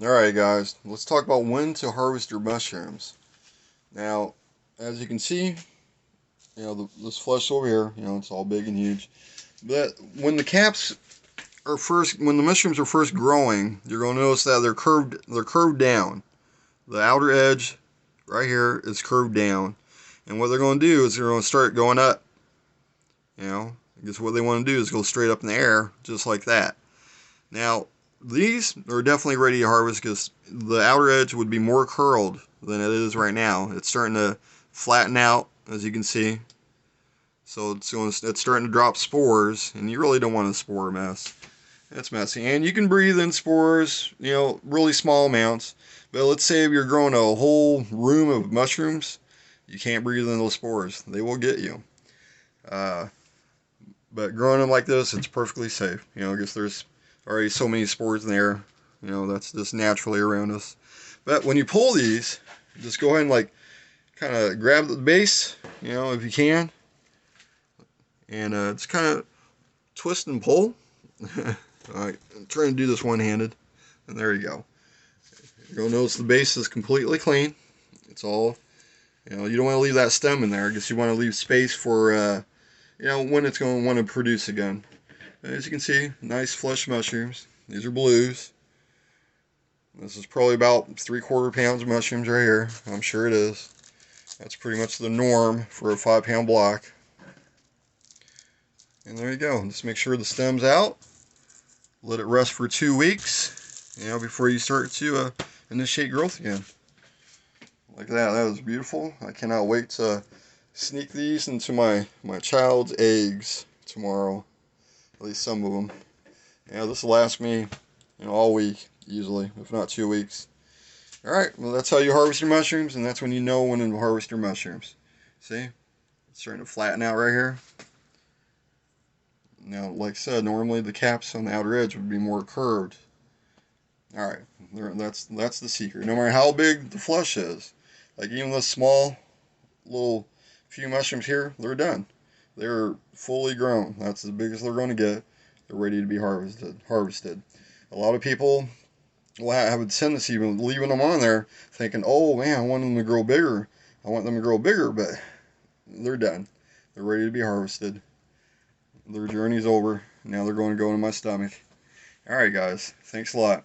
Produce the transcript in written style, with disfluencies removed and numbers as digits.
Alright guys, let's talk about when to harvest your mushrooms. Now, as you can see, this flesh over here, it's all big and huge. But when the caps are first, when the mushrooms are first growing, you're going to notice that they're curved down. The outer edge right here is curved down. And what they're going to do is they're going to start going up. I guess what they want to do is go straight up in the air, just like that. Now, these are definitely ready to harvest because the outer edge would be more curled than it is right now. It's starting to flatten out, as you can see. So it's starting to drop spores, and you really don't want a spore mess. It's messy. And you can breathe in spores, really small amounts. But let's say if you're growing a whole room of mushrooms, you can't breathe in those spores. They will get you. Uh, but growing them like this, it's perfectly safe. I guess there's already so many spores in there. That's just naturally around us. But when you pull these, just go ahead and kind of grab the base, if you can. And just kind of twist and pull. Alright, I'm trying to do this one-handed. And there you go. You'll notice the base is completely clean. It's all, you don't want to leave that stem in there. I guess you want to leave space for, when it's going to want to produce again. As you can see, nice flush mushrooms. These are blues. This is probably about 3/4 pounds of mushrooms right here. I'm sure it is. That's pretty much the norm for a 5-pound block. And there you go. Just make sure the stem's out. Let it rest for 2 weeks, before you start to initiate growth again. Like that. That was beautiful. I cannot wait to sneak these into my child's eggs tomorrow. At least some of them. This will last me, all week, easily, if not 2 weeks. Alright, well that's how you harvest your mushrooms, and that's when you know when to harvest your mushrooms. See? It's starting to flatten out right here. Now, like I said, normally the caps on the outer edge would be more curved. Alright, that's the secret. No matter how big the flush is, like even this small little few mushrooms here, they're done. They're fully grown. That's as big as they're going to get. They're ready to be harvested. A lot of people will have a tendency of leaving them on there thinking, oh man, I want them to grow bigger. But they're done. They're ready to be harvested. Their journey's over. Now they're going to go into my stomach. Alright guys, thanks a lot.